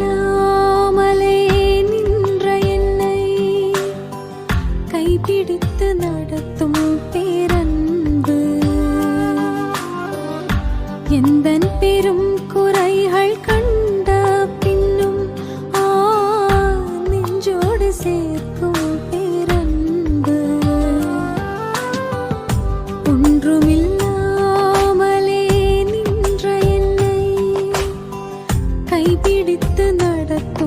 ஒன்றுமில்லாமலே நின்ற என்னை கைபிடித்து நடத்தும் பேரன்பு எந்தன் பெரும் குறைகள் கண்ட பின்னும் நெஞ்சோடு சேர்க்கும் பேரன்பு ஒன்றுமில்லாமலே நின்ற என்னை கைபிடித்து நடத்தும்